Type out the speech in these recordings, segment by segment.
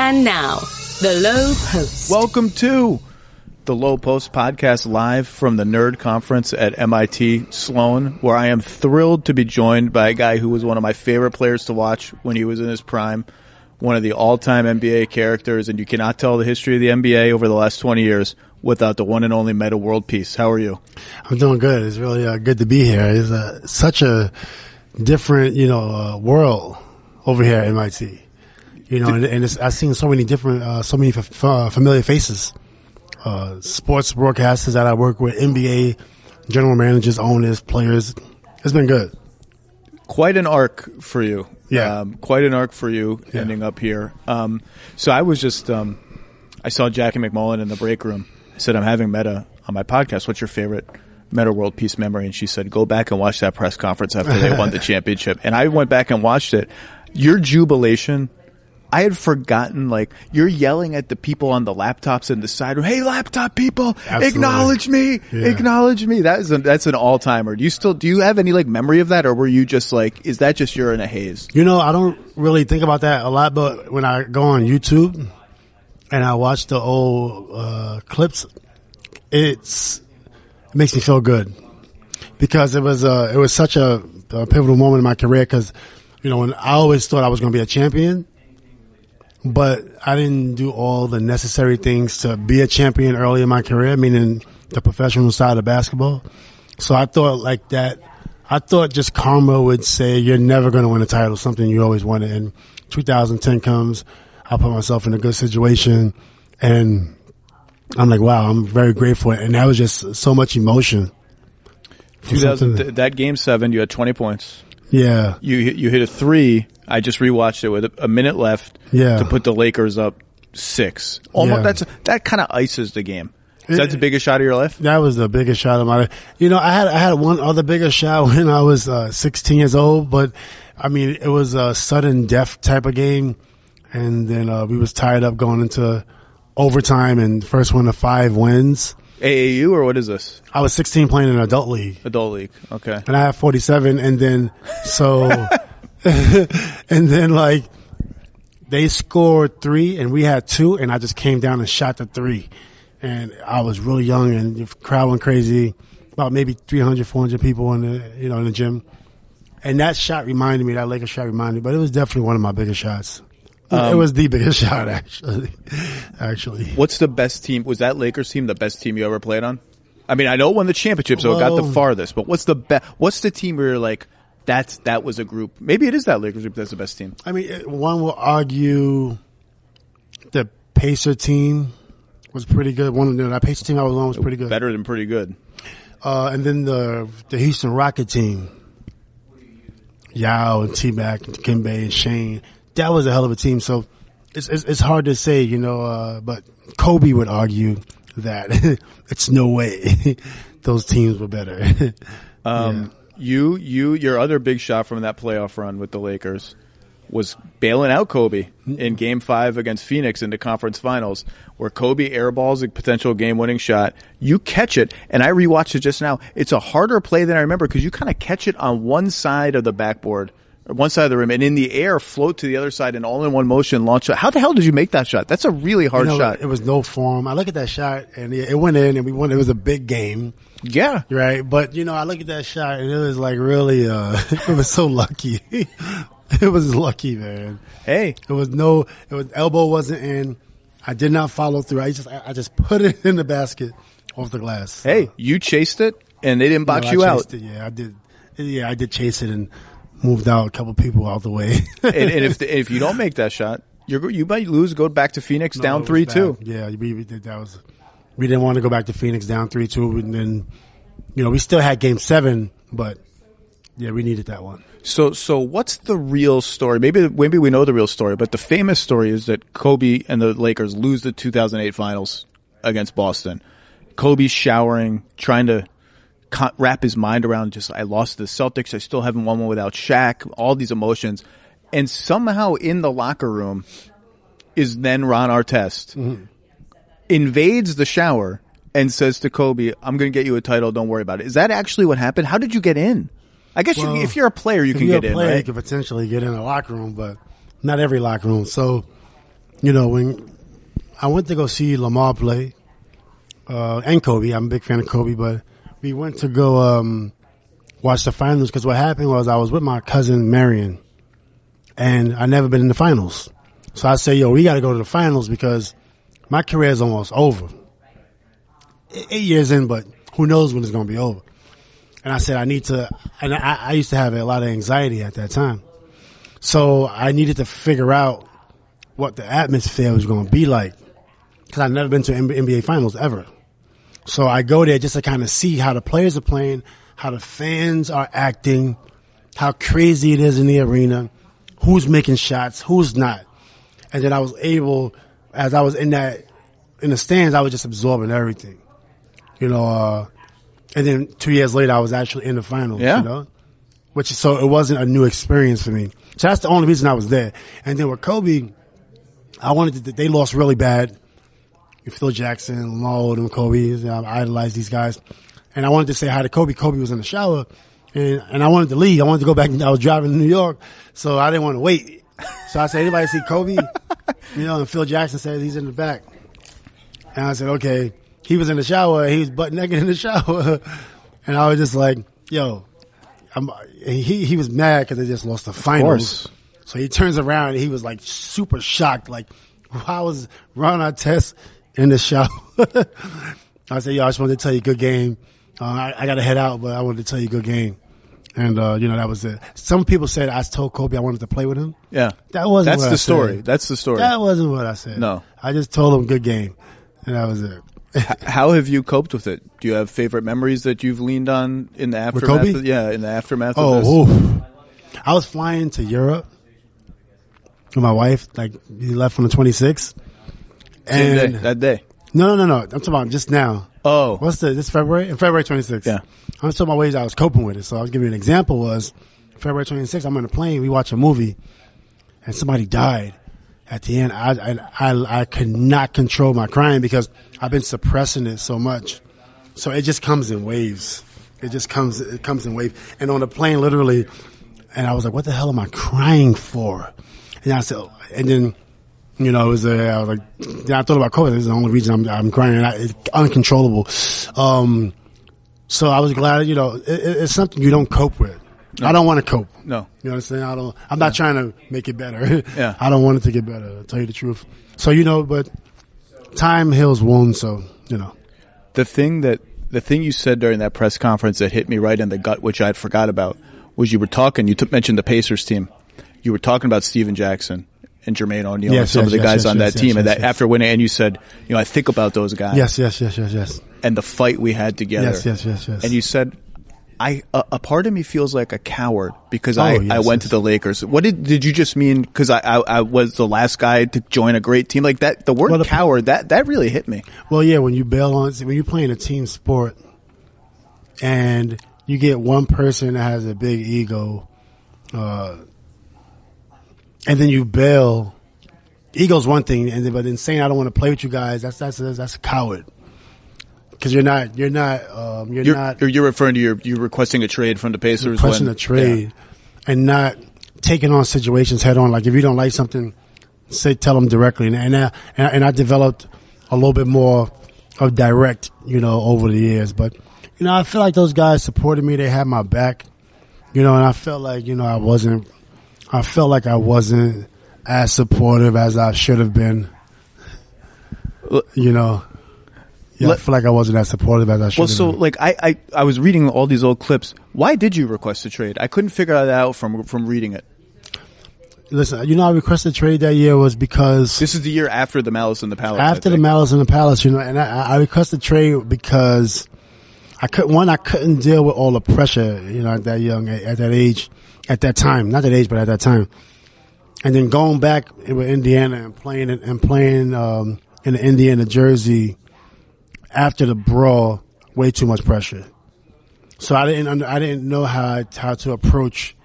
And now, the Lowe Post. Welcome to the Lowe Post podcast, live from the Nerd Conference at MIT Sloan, where I am thrilled to be joined by a guy who was one of my favorite players to watch when he was in his prime, one of the all-time NBA characters, and you cannot tell the history of the NBA over the last 20 years without the one and only Metta World Peace. How are you? I'm doing good. It's really good to be here. It's such a different, world over here at MIT. I've seen so many different, so many familiar faces. Sports broadcasters that I work with, NBA general managers, owners, players. It's been good. Quite an arc for you. Yeah. Ending up here. So I was just, I saw Jackie McMullen in the break room. I said, I'm having Metta on my podcast. What's your favorite Metta World Peace memory? And she said, go back and watch that press conference after they won the championship. And I went back and watched it. Your jubilation, I had forgotten, you're yelling at the people on the laptops in the side room. Hey, laptop people, Absolutely. Acknowledge me, acknowledge me. That's an all-timer. Do you have any memory of that, or were you just is that just you're in a haze? I don't really think about that a lot, but when I go on YouTube and I watch the old clips, it makes me feel good because it was such a pivotal moment in my career. Because when I always thought I was going to be a champion. But I didn't do all the necessary things to be a champion early in my career, meaning the professional side of basketball. So I thought I thought just karma would say you're never going to win a title, something you always wanted. And 2010 comes, I put myself in a good situation, and I'm like, wow, I'm very grateful. And that was just so much emotion. That game 7, you had 20 points. Yeah. You hit a 3. I just rewatched it with a minute left to put the Lakers up 6. Almost that kind of ices the game. Is that the biggest shot of your life? That was the biggest shot of my life. I had one other bigger shot when I was 16 years old, but it was a sudden death type of game, and then we was tied up going into overtime, and first one of 5 wins. AAU, or what is this? I was 16 playing in adult league. Adult league, okay. And I have 47, and then and then they scored 3 and we had 2, and I just came down and shot the 3. And I was really young, and the crowd went crazy. About maybe 300, 400 people in the gym. And that shot reminded me, that Lakers shot reminded me, but it was definitely one of my biggest shots. It was the biggest shot, actually. What's the best team? Was that Lakers team the best team you ever played on? I know it won the championship, so it got the farthest, but what's the team where you're that was a group? Maybe it is that Lakers group that's the best team. One will argue the Pacer team was pretty good. That Pacer team I was on was pretty good. Better than pretty good. And then the Houston Rocket team, Yao and T-Mac and Kimbe and Shane, that was a hell of a team. So it's hard to say, but Kobe would argue that it's no way those teams were better. Your other big shot from that playoff run with the Lakers was bailing out Kobe in Game 5 against Phoenix in the conference finals, where Kobe airballs a potential game-winning shot. You catch it, and I rewatched it just now. It's a harder play than I remember because you kind of catch it on one side of the backboard, or one side of the rim, and in the air float to the other side and all in one motion launch shot. How the hell did you make that shot? That's a really hard shot. It was no form. I look at that shot, and it went in, and we won. It was a big game. Yeah. Right? But, I look at that shot, and it was really, it was so lucky. It was lucky, man. Hey. Elbow wasn't in. I did not follow through. I just put it in the basket off the glass. Hey, you chased it, and they didn't box you out. Yeah, I did. Yeah, I did chase it and moved out a couple people out the way. and if you don't make that shot, you might lose. Go back to Phoenix down 3-2. Yeah, we did. We didn't want to go back to Phoenix down 3-2, and then we still had Game 7, but yeah, we needed that one. So what's the real story? Maybe we know the real story, but the famous story is that Kobe and the Lakers lose the 2008 finals against Boston. Kobe's showering, trying to wrap his mind around I lost to the Celtics. I still haven't won one without Shaq. All these emotions. And somehow in the locker room is then Ron Artest. Invades the shower and says to Kobe, I'm going to get you a title. Don't worry about it. Is that actually what happened? How did you get in? I guess if you're a player, you can get in, right? You can potentially get in a locker room, but not every locker room. So when I went to go see Lamar play, and Kobe, I'm a big fan of Kobe, but we went to go watch the finals because what happened was I was with my cousin Marion, and I never been in the finals. So I said, we got to go to the finals because my career is almost over. 8 years in, but who knows when it's going to be over. And I said, I need to, and I used to have a lot of anxiety at that time. So I needed to figure out what the atmosphere was going to be like because I've never been to NBA finals ever. So I go there just to kind of see how the players are playing, how the fans are acting, how crazy it is in the arena, who's making shots, who's not. And then I was able, as I was in the stands, I was just absorbing everything, and then 2 years later, I was actually in the finals, so it wasn't a new experience for me. So that's the only reason I was there. And then with Kobe, they lost really bad. Phil Jackson, Lowe, and Kobe, I idolized these guys. And I wanted to say hi to Kobe. Kobe was in the shower and I wanted to leave. I wanted to go back. I was driving to New York, so I didn't want to wait. So I said, anybody see Kobe? And Phil Jackson said he's in the back. And I said, okay. He was in the shower. He was butt naked in the shower. And I was just like, he was mad because they just lost the finals. So he turns around and he was like super shocked. Like, I was Ron Artest in the shower. I said, I just wanted to tell you good game. I got to head out, but I wanted to tell you good game. And, that was it. Some people said I told Kobe I wanted to play with him. Yeah. That's the story. That's the story. That wasn't what I said. No. I just told him good game. And that was it. How have you coped with it? Do you have favorite memories that you've leaned on in the aftermath? With Kobe? In the aftermath of this? I was flying to Europe with my wife. Like, we left on the 26th. Same day, that day? No. I'm talking about just now. Oh. This February? February 26th. Yeah. I'm talking about ways I was coping with it. So I'll give you an example was February 26th, I'm on a plane, we watch a movie, and somebody died. At the end, I could not control my crying because I've been suppressing it so much. So it just comes in waves. It comes in waves. And on the plane, literally, and I was like, what the hell am I crying for? And I said, and then, it was I was like, then I thought about COVID. This is the only reason I'm crying. It's uncontrollable. So I was glad, it's something you don't cope with. No. I don't want to cope. No. You know what I'm saying? I'm not trying to make it better. Yeah. I don't want it to get better, to tell you the truth. So, but time heals wounds, so, The thing you said during that press conference that hit me right in the gut, which I'd forgot about, was you mentioned the Pacers team. You were talking about Steven Jackson and Jermaine O'Neal and some of the guys on that team. And after winning, and you said, I think about those guys. Yes. And the fight we had together. Yes. And you said, a part of me feels like a coward because I went to the Lakers. What did you just mean? Because I was the last guy to join a great team like that. The word coward, that really hit me. Well, yeah, when you're playing a team sport and you get one person that has a big ego, and then you bail. Ego's one thing, but then saying I don't want to play with you guys, that's a coward. Because you're referring to you're requesting a trade from the Pacers. Requesting a trade, and not taking on situations head on. Like if you don't like something, tell them directly. And I developed a little bit more of direct, over the years. But I feel like those guys supported me. They had my back, and I felt like I felt like I wasn't as supportive as I should have been. I feel like I wasn't as supportive as I should have been. Well, so I was reading all these old clips. Why did you request a trade? I couldn't figure that out from reading it. Listen, I requested a trade that year was because this is the year after the Malice in the Palace. After the Malice in the Palace, and I requested a trade because I couldn't deal with all the pressure, at that age, at that time, not that age, but at that time. And then going back with Indiana and playing in the Indiana jersey after the brawl, way too much pressure. So I didn't know how to approach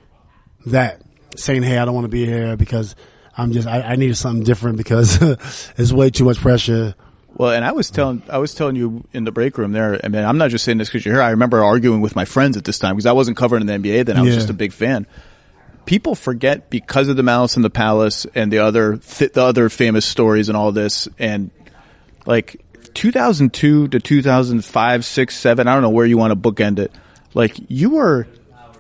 that, saying, hey, I don't want to be here because I needed something different because it's way too much pressure. Well, and I was telling you in the break room there, I mean, I'm not just saying this because you're here. I remember arguing with my friends at this time because I wasn't covering the NBA then. I was just a big fan. people forget because of the Malice in the Palace and the other famous stories and all this, and like 2002 to 2005, 6, 7, I don't know where you want to bookend it. Like, you were,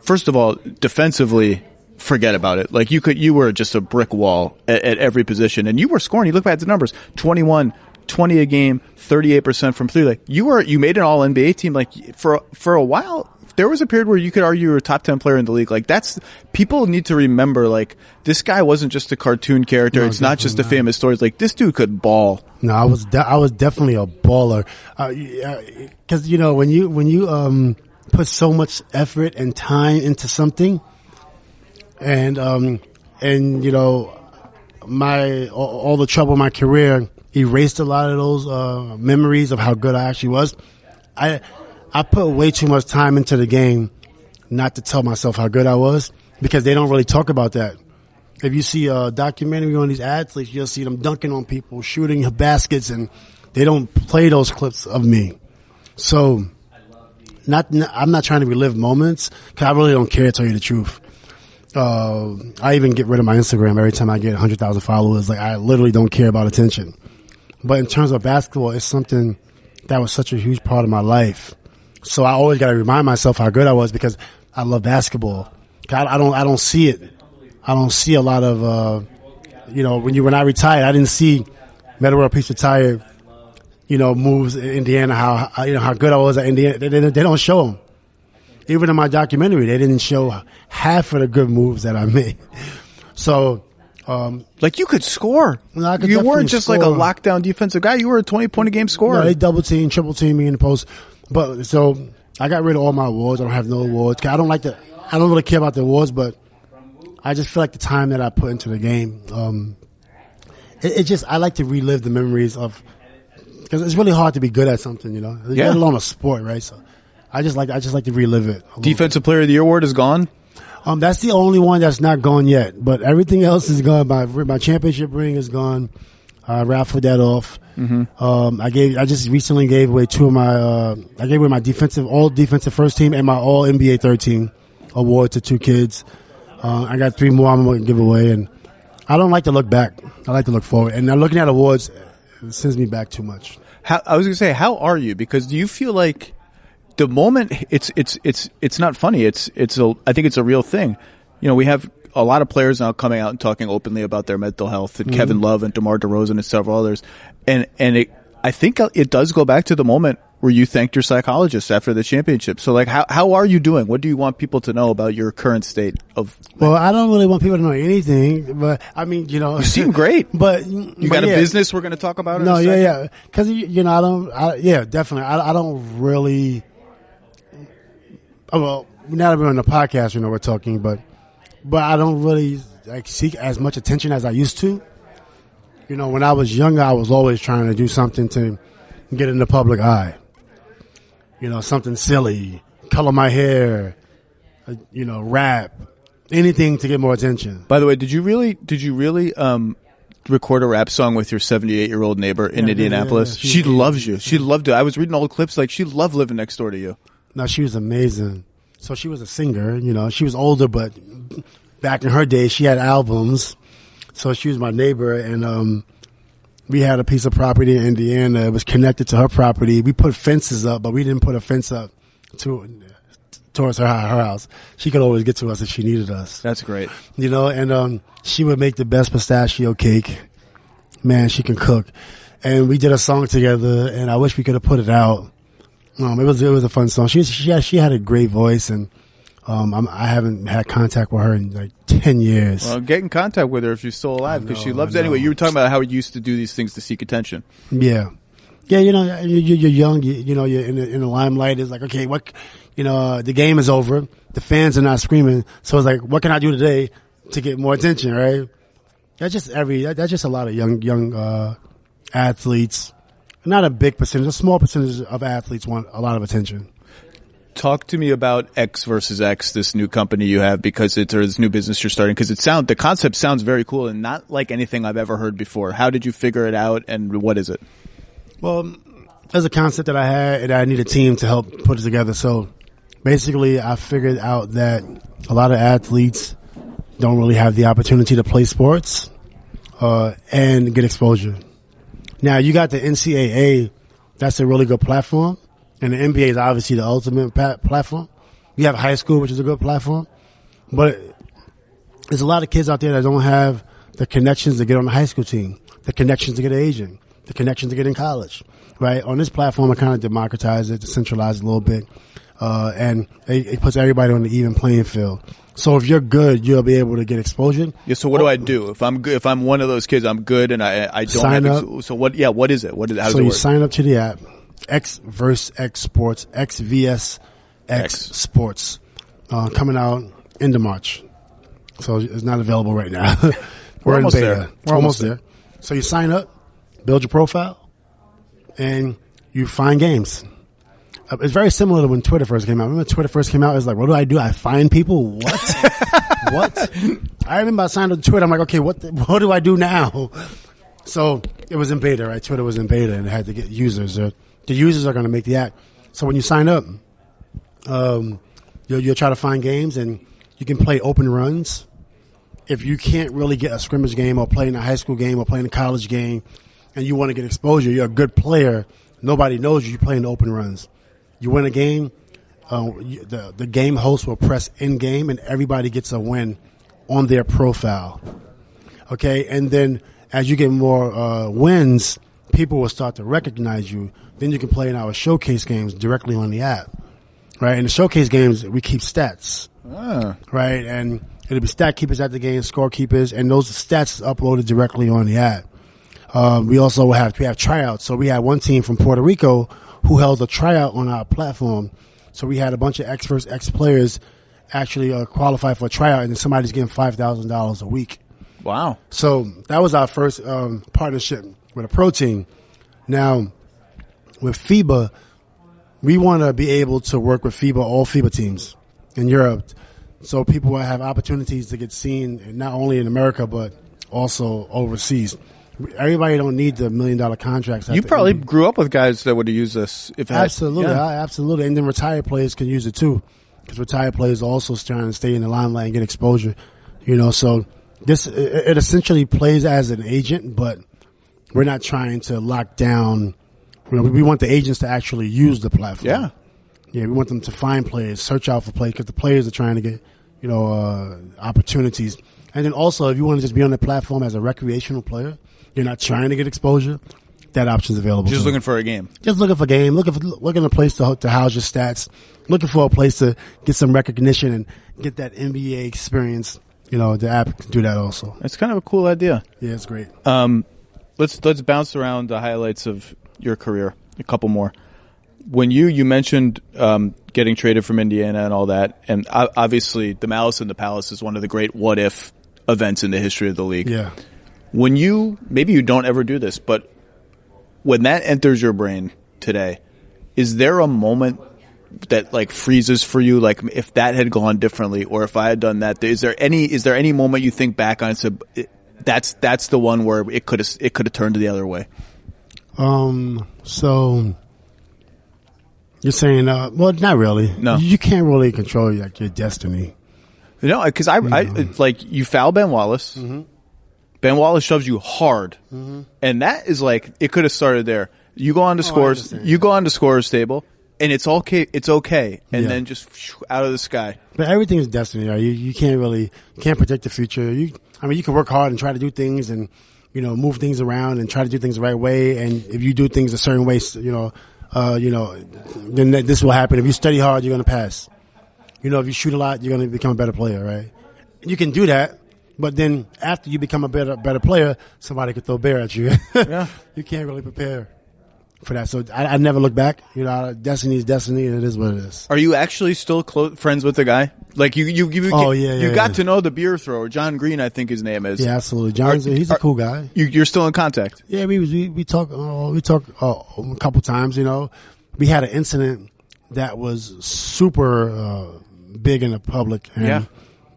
first of all, defensively, forget about it. Like, you were just a brick wall at every position, and you were scoring. You look back at the numbers, 21, 20 a game, 38% from three. Like, you made an all NBA team. Like, for a while, there was a period where you could argue you were a top 10 player in the league. Like, people need to remember, like, this guy wasn't just a cartoon character. No, it's not just a famous story. Like, this dude could ball. No, I was definitely a baller. Cause when you put so much effort and time into something, and all the trouble in my career erased a lot of those memories of how good I actually was. I put way too much time into the game not to tell myself how good I was, because they don't really talk about that. If you see a documentary on these athletes, you'll see them dunking on people, shooting baskets, and they don't play those clips of me. So I'm not trying to relive moments, because I really don't care, to tell you the truth. I even get rid of my Instagram every time I get 100,000 followers. Like, I literally don't care about attention. But in terms of basketball, it's something that was such a huge part of my life. So I always got to remind myself how good I was, because I love basketball. I don't see it. I don't see a lot of, when I retired, I didn't see Metta World Peace retired, moves in Indiana, how good I was at Indiana. They don't show them. Even in my documentary, they didn't show half of the good moves that I made. So, like, you could score. No, you weren't just score. Like a lockdown defensive guy. You were a 20-point a game scorer. No, they double team, triple team me in the post. But so I got rid of all my awards. I don't have no awards. I don't really care about the awards, but I just feel like the time that I put into the game, I like to relive the memories of, because it's really hard to be good at something, let alone a sport, right? So I just like to relive it. Defensive Player of the Year award is gone? That's the only one that's not gone yet, but everything else is gone. My championship ring is gone. I raffled that off. Mm-hmm. I just recently gave away I gave away my all defensive first team and my all NBA third team award to 2 kids. I got 3 more I'm going to give away, and I don't like to look back. I like to look forward. And now looking at awards, it sends me back too much. I was going to say, how are you? Because do you feel like the moment it's not funny. I think it's a real thing. We have a lot of players now coming out and talking openly about their mental health, and Kevin Love and DeMar DeRozan and several others. And I think it does go back to the moment where you thanked your psychologist after the championship. So, like, how are you doing? What do you want people to know about your current state of? Well, I don't really want people to know anything, but I mean, you seem great. But you got a business we're going to talk about? No, yeah, because definitely, I don't really. Well, now that we're on the podcast, we're talking, but I don't really seek as much attention as I used to. When I was younger, I was always trying to do something to get in the public eye. Something silly, color my hair, rap, anything to get more attention. By the way, did you really record a rap song with your 78-year-old neighbor in Indianapolis? Yeah. She loves you. She loved it. I was reading all the clips. Like, she loved living next door to you. No, she was amazing. So she was a singer, she was older, but back in her day, she had albums. So she was my neighbor, and we had a piece of property in Indiana. It was connected to her property. We put fences up, but we didn't put a fence up towards her house. She could always get to us if she needed us. That's great. And she would make the best pistachio cake. Man, she can cook. And we did a song together, and I wish we could have put it out. It was a fun song. She had a great voice, and I haven't had contact with her in like 10 years. Well, get in contact with her if she's still alive, because she loves it. Anyway, you were talking about how we used to do these things to seek attention. Yeah. Yeah, you're young, you're in the limelight. It's like, okay, what, the game is over. The fans are not screaming. So it's like, what can I do today to get more attention, right? That's just a lot of young athletes. Not a big percentage, a small percentage of athletes want a lot of attention. Talk to me about X versus X, this new company you have, or this new business you're starting, because the concept sounds very cool and not like anything I've ever heard before. How did you figure it out, and what is it? Well, there's a concept that I had, and I need a team to help put it together. So basically, I figured out that a lot of athletes don't really have the opportunity to play sports, and get exposure. Now you got the NCAA. That's a really good platform. And the NBA is obviously the ultimate platform. You have high school, which is a good platform. But there's a lot of kids out there that don't have the connections to get on the high school team, the connections to get an agent, the connections to get in college, right? On this platform, I kind of democratize it, decentralize it a little bit, and it puts everybody on the even playing field. So if you're good, you'll be able to get exposure. Yeah. So what do I do if I'm good? If I'm one of those kids, I'm good, and I don't sign have. Up. So what? Yeah. What is it? How does so it you work? sign up to the app, X vs X Sports, XVS X Sports, coming out end of March. So it's not available right now. We're almost in beta. there. We're almost there. So you sign up, build your profile, and you find games. It's very similar to when Twitter first came out. Remember when Twitter first came out? It was like, what do? I find people? What? What? I remember I signed up to Twitter. I'm like, okay, what do I do now? So it was in beta, right? Twitter was in beta and it had to get users. The users are going to make the app. So when you sign up, you'll try to find games and you can play open runs. If you can't really get a scrimmage game or play in a high school game or play in a college game and you want to get exposure, you're a good player. Nobody knows you play in the open runs. You win a game, the game host will press in game and everybody gets a win on their profile. Okay. And then as you get more, wins, people will start to recognize you. Then you can play in our showcase games directly on the app. Right. In the showcase games, we keep stats. Right. And it'll be stat keepers at the game, score keepers, and those stats are uploaded directly on the app. We also have tryouts. So we had one team from Puerto Rico who held a tryout on our platform. So we had a bunch of X players actually qualify for a tryout, and then somebody's getting $5,000 a week. Wow. So that was our first partnership with a pro team. Now, with FIBA, we want to be able to work with FIBA, all FIBA teams in Europe, so people will have opportunities to get seen not only in America but also overseas. Everybody don't need the $1 million contracts. You probably grew up with guys that would have used this. Absolutely. Absolutely. And then retired players can use it too, because retired players are also trying to stay in the limelight and get exposure. So it essentially plays as an agent, but we're not trying to lock down. We want the agents to actually use the platform. Yeah, we want them to find players, search out for players, because the players are trying to get, opportunities. And then also, if you want to just be on the platform as a recreational player, you're not trying to get exposure, that option's available. Just looking for a game. Just looking for a game. Looking a place to house your stats. Looking for a place to get some recognition and get that NBA experience. The app can do that also. It's kind of a cool idea. Yeah, it's great. Let's bounce around the highlights of your career. A couple more. When you mentioned getting traded from Indiana and all that, and obviously the Malice in the Palace is one of the great what if events in the history of the league. Yeah. When maybe you don't ever do this, but when that enters your brain today, is there a moment that like freezes for you? Like if that had gone differently, or if I had done that, is there any moment you think back on and said that's the one where it could have turned the other way? So you're saying, well, not really. No, you can't really control your destiny. No, because I like you foul Ben Wallace. Mm-hmm. Ben Wallace shoves you hard, and that is like it could have started there. You go on to scores. You go on to scorer's table, and it's okay. It's okay, and then just out of the sky. But everything is destiny. Right? You can't predict the future. You can work hard and try to do things and move things around and try to do things the right way. And if you do things a certain way, then this will happen. If you study hard, you're going to pass. If you shoot a lot, you're going to become a better player, right? You can do that. But then after you become a better player, somebody could throw a bear at you. Yeah. You can't really prepare for that. So I never look back. Destiny is destiny, and it is what it is. Are you actually still friends with the guy? Like you got to know the beer thrower, John Green, I think his name is. Yeah, absolutely. He's a cool guy. You're still in contact? Yeah, we talk a couple times. We had an incident that was super big in the public.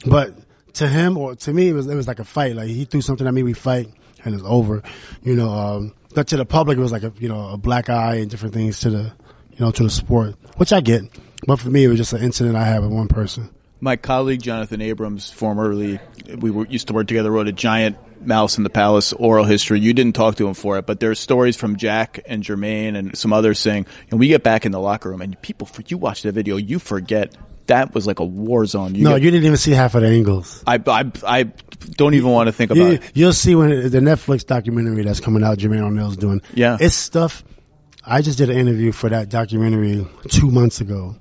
But to him or to me, it was like a fight. Like he threw something at me, we fight, and it's over. But to the public, it was like a black eye and different things to the sport, which I get. But for me, it was just an incident I had with one person. My colleague Jonathan Abrams, formerly used to work together, wrote a giant Mouse in the Palace oral history. You didn't talk to him for it, but there's stories from Jack and Jermaine and some others saying, we get back in the locker room and you watch the video, you forget that was like a war zone. You didn't even see half of the angles. I don't even want to think about it. You'll see when the Netflix documentary that's coming out, Jermaine O'Neal's doing. Yeah. It's stuff. I just did an interview for that documentary 2 months ago.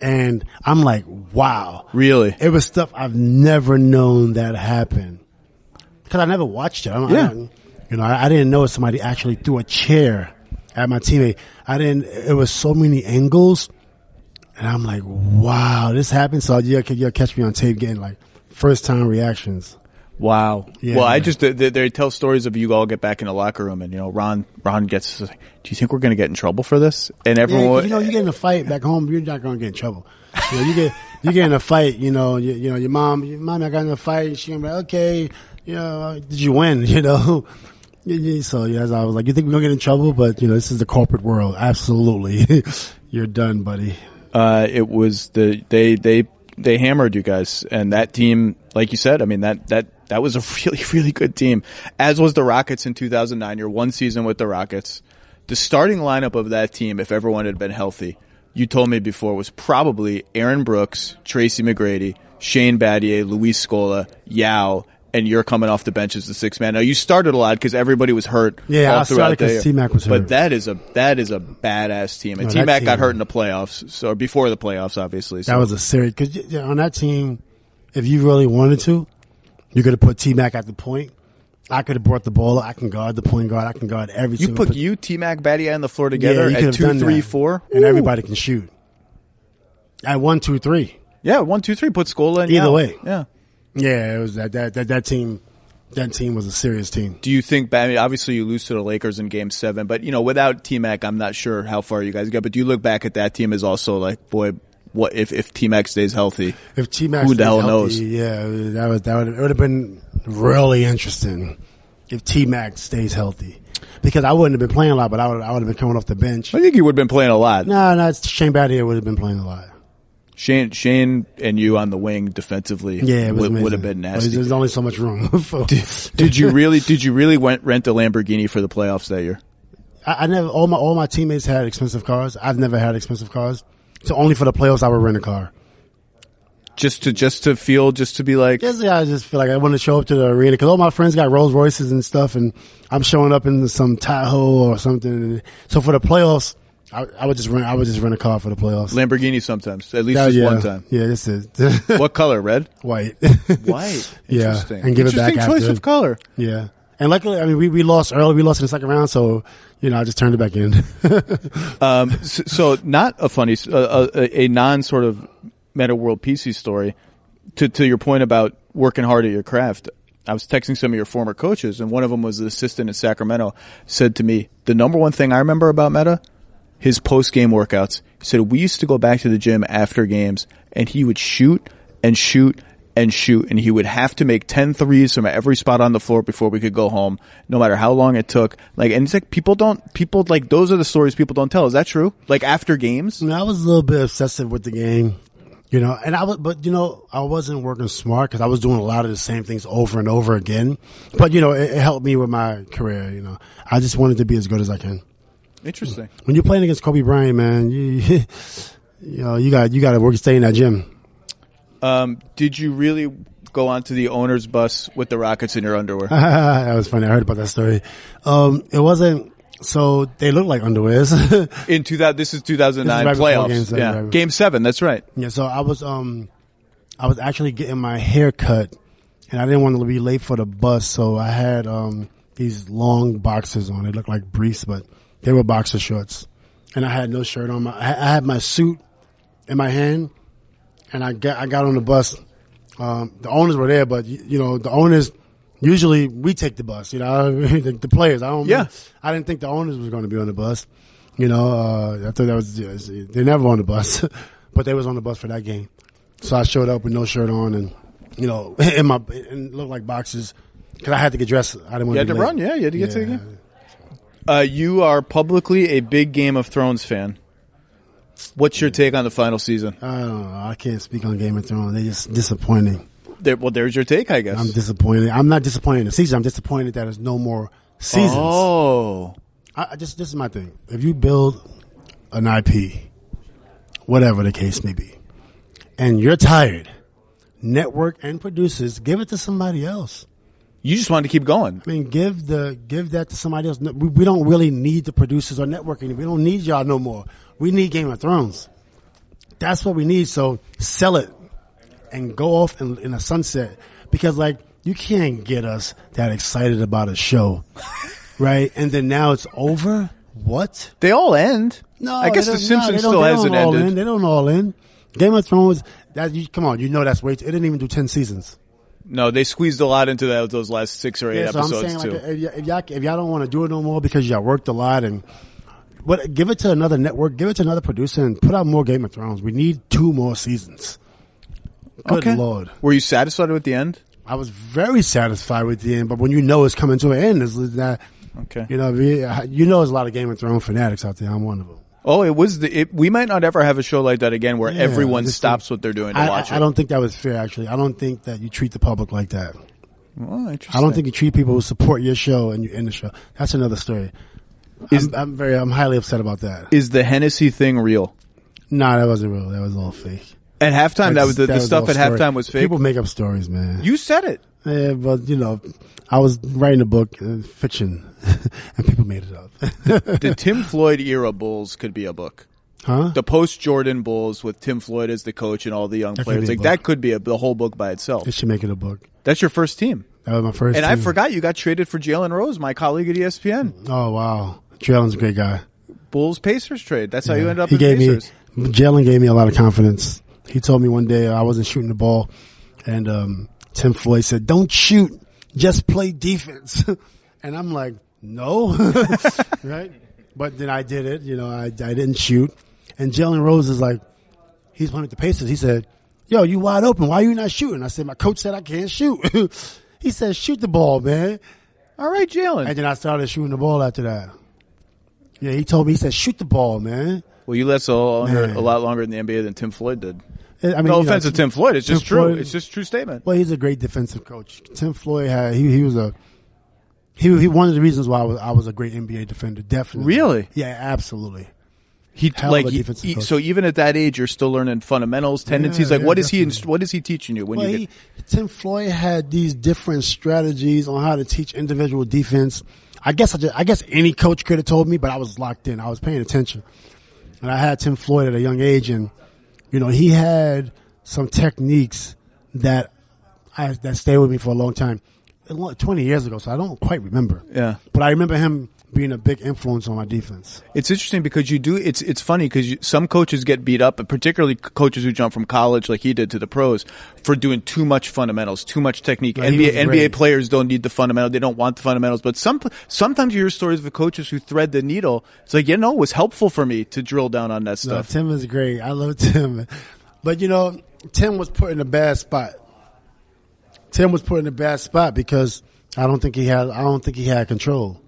And I'm like, wow. Really? It was stuff I've never known that happened. Because I never watched it. I didn't know somebody actually threw a chair at my teammate. It was so many angles. And I'm like, wow, this happened. So you'll catch me on tape getting like first time reactions. Wow. Yeah, well, they tell stories of you all get back in the locker room and, Ron gets, do you think we're going to get in trouble for this? And everyone, you get in a fight back home, you're not going to get in trouble. You get in a fight, your mom, I got in a fight. She gonna be like, okay, did you win? So as I was like, you think we're going to get in trouble? But, this is the corporate world. Absolutely. You're done, buddy. It was they hammered you guys, and that team, like you said, I mean, that was a really, really good team, as was the Rockets in 2009, your one season with the Rockets. The starting lineup of that team, if everyone had been healthy, you told me before, was probably Aaron Brooks, Tracy McGrady, Shane Battier, Luis Scola, Yao, and you're coming off the bench as the sixth man. Now, you started a lot because everybody was hurt. Yeah, I started because T-Mac was hurt. But that is a badass team. And T-Mac got hurt in the playoffs, so before the playoffs, obviously. So. That was a serious, because on that team, if you really wanted to, you could have put T-Mac at the point. I could have brought the ball. I can guard the point guard. I can guard everything. You put T-Mac, Battier on the floor together at 2, 3, 4. And everybody can shoot. At 1, 2, 3. Yeah, 1, 2, 3. Put Scola in. Either way. Yeah. Yeah, it was that team. That team was a serious team. Do you think? Obviously, you lose to the Lakers in Game 7, but without T-Mac, I'm not sure how far you guys go. But do you look back at that team as also like, boy, what if T-Mac stays healthy? If T-Mac, who the hell healthy, knows? Yeah, it would have been really interesting if T-Mac stays healthy, because I wouldn't have been playing a lot, but I would have been coming off the bench. I think he would have been playing a lot. No, Shane Battier would have been playing a lot. Shane and you on the wing defensively, would have been nasty. There's only so much room. Did you really rent a Lamborghini for the playoffs that year? I never. All my teammates had expensive cars. I've never had expensive cars. So only for the playoffs I would rent a car. Just to be like. I just feel like I want to show up to the arena because all my friends got Rolls Royces and stuff, and I'm showing up in some Tahoe or something. So for the playoffs, I would just rent a car for the playoffs. Lamborghini sometimes, at least one time. Yeah, this is. What color? Red? White. White. Yeah, Interesting. and give it back after. Choice of color. Yeah, and luckily, I mean, we lost early. We lost in the second round, so I just turned it back in. So not a funny, a non sort of Metta World Peace story. To your point about working hard at your craft. I was texting some of your former coaches, and one of them was the assistant in Sacramento. Said to me, the number one thing I remember about Metta. His post-game workouts. He said, we used to go back to the gym after games, and he would shoot and shoot and shoot, and he would have to make 10 threes from every spot on the floor before we could go home, no matter how long it took. Like, and it's like, those are the stories people don't tell. Is that true? Like, after games? I was a little bit obsessive with the game, and I wasn't working smart because I was doing a lot of the same things over and over again. But, it helped me with my career, I just wanted to be as good as I can. Interesting. When you're playing against Kobe Bryant, man, you got to work to stay in that gym. Did you really go onto the owner's bus with the Rockets in your underwear? That was funny. I heard about that story. It wasn't. So they look like underwears. This is 2009 right playoffs. Game 7, yeah, right. Game 7. That's right. Yeah. So I was actually getting my hair cut, and I didn't want to be late for the bus, so I had these long boxers on. They looked like briefs, but they were boxer shorts, and I had no shirt on. I had my suit in my hand, and I got on the bus. The owners were there, but the owners usually we take the bus. The players. I didn't think the owners was going to be on the bus. I thought that was they're never on the bus, but they was on the bus for that game. So I showed up with no shirt on, and and looked like boxers because I had to get dressed. I didn't want to. You had to to run. Yeah, you had to get to the game. You are publicly a big Game of Thrones fan. What's your take on the final season? I don't know. I can't speak on Game of Thrones. They're just disappointing. There's your take, I guess. I'm disappointed. I'm not disappointed in the season. I'm disappointed that there's no more seasons. Oh. This is my thing. If you build an IP, whatever the case may be, and you're tired, network and producers, give it to somebody else. You just want to keep going. I mean, give that to somebody else. We don't really need the producers or networking. We don't need y'all no more. We need Game of Thrones. That's what we need. So sell it and go off in a sunset, because like you can't get us that excited about a show, right? And then now it's over. What? They all end. No, I guess The Simpsons still hasn't ended. They don't all end. Game of Thrones. Come on, that's way. It didn't even do 10 seasons. No, they squeezed a lot into those last 6 or 8 episodes so I'm saying, too. Like, if y'all don't want to do it no more because y'all worked a lot, give it to another network, give it to another producer, and put out more Game of Thrones. We need 2 more seasons. Good Lord. Were you satisfied with the end? I was very satisfied with the end, but when you know it's coming to an end, is that okay? There's a lot of Game of Thrones fanatics out there. I'm one of them. Oh, we might not ever have a show like that again where everyone stops what they're doing to watch it. I don't think that was fair, actually. I don't think that you treat the public like that. Oh, interesting. I don't think you treat people who support your show and you end the show. That's another story. I'm highly upset about that. Is the Hennessy thing real? Nah, that wasn't real. That was all fake. At halftime, that was the stuff at halftime was fake. People make up stories, man. You said it. Yeah, but I was writing a book, fiction, and people made it up. The Tim Floyd era Bulls could be a book. Huh? The post-Jordan Bulls with Tim Floyd as the coach and all the young players. That could be the whole book by itself. They should make it a book. That's your first team. That was my first team. And I forgot you got traded for Jalen Rose, my colleague at ESPN. Oh, wow. Jalen's a great guy. Bulls-Pacers trade. That's how you ended up in Pacers. Jalen gave me a lot of confidence. He told me one day I wasn't shooting the ball, and Tim Floyd said, "Don't shoot, just play defense." And I'm like, no, right? But then I did it. I didn't shoot. And Jalen Rose is like, he's playing with the Pacers. He said, "Yo, you wide open. Why are you not shooting?" I said, "My coach said I can't shoot." He said, "Shoot the ball, man." All right, Jalen. And then I started shooting the ball after that. Yeah, he told me, he said, "Shoot the ball, man." Well, you lasted a lot longer in the NBA than Tim Floyd did. I mean, no offense to Tim Floyd. It's just true. Floyd, it's just a true statement. Well, he's a great defensive coach. Tim Floyd he was one of the reasons why I was a great NBA defender. Definitely. Really? Yeah, absolutely. So even at that age, you're still learning fundamentals, tendencies. What is he teaching you? Tim Floyd had these different strategies on how to teach individual defense. I guess any coach could have told me, but I was locked in. I was paying attention, and I had Tim Floyd at a young age, and he had some techniques that stayed with me for a long time. 20 years ago, so I don't quite remember. Yeah. But I remember him being a big influence on my defense. It's interesting because it's funny because some coaches get beat up, particularly coaches who jump from college like he did to the pros, for doing too much fundamentals, too much technique. NBA players don't need the fundamentals. They don't want the fundamentals. But sometimes you hear stories of coaches who thread the needle. It's like, it was helpful for me to drill down on that stuff. Tim is great. I love Tim. But, Tim was put in a bad spot. Because I don't think he had control.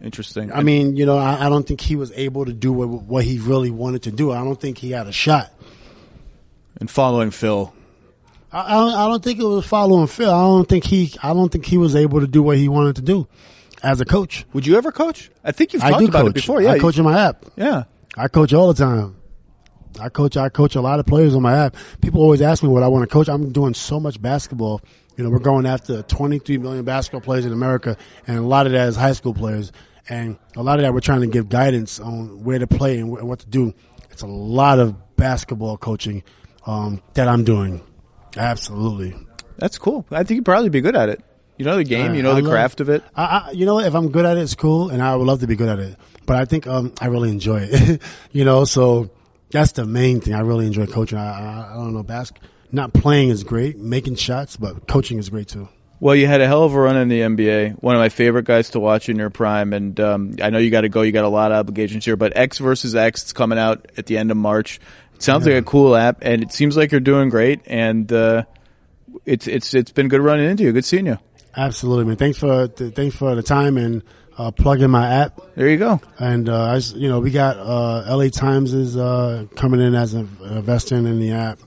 Interesting. I mean, I don't think he was able to do what he really wanted to do. I don't think he had a shot. And following Phil. I don't think it was following Phil. I don't think he was able to do what he wanted to do as a coach. Would you ever coach? I think you've talked about it before. Yeah, I coach in my app. Yeah. I coach all the time. I coach a lot of players on my app. People always ask me what I want to coach. I'm doing so much basketball. We're going after 23 million basketball players in America, and a lot of that is high school players. And a lot of that we're trying to give guidance on where to play and what to do. It's a lot of basketball coaching that I'm doing. Absolutely. That's cool. I think you'd probably be good at it. You know the game. The craft of it. If I'm good at it, it's cool, and I would love to be good at it. But I think I really enjoy it. So that's the main thing. I really enjoy coaching. I don't know, not playing is great, making shots, but coaching is great too. Well, you had a hell of a run in the NBA. One of my favorite guys to watch in your prime. And I know you got to go. You got a lot of obligations here. But X versus X, it's coming out at the end of March. It sounds like a cool app, and it seems like you're doing great. And it's been good running into you. Good seeing you. Absolutely, man. Thanks for the time, and plug in my app. There you go. And, we got, LA Times is, coming in as an investor in the app,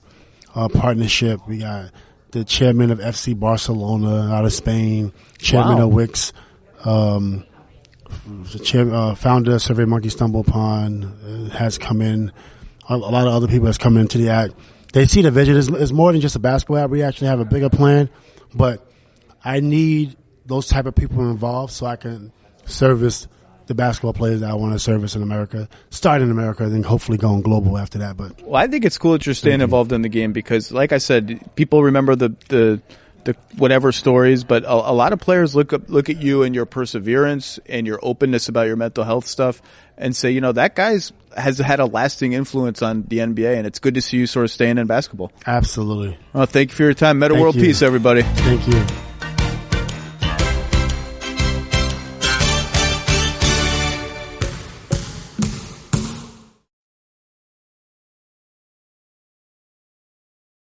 partnership. We got the chairman of FC Barcelona out of Spain, chairman of Wix, founder of Survey Monkey Stumble Upon has come in. A lot of other people has come into the act. They see the vision. It's more than just a basketball app. We actually have a bigger plan, but I need those type of people involved so I can service the basketball players that I want to service in America, start in America, then hopefully going global after that. But I think it's cool that you're staying involved in the game because, like I said, people remember the whatever stories, but a lot of players look at you and your perseverance and your openness about your mental health stuff and say, that guy's has had a lasting influence on the NBA, and it's good to see you sort of staying in basketball. Absolutely. Well, thank you for your time. Metta World Peace, everybody. Thank you.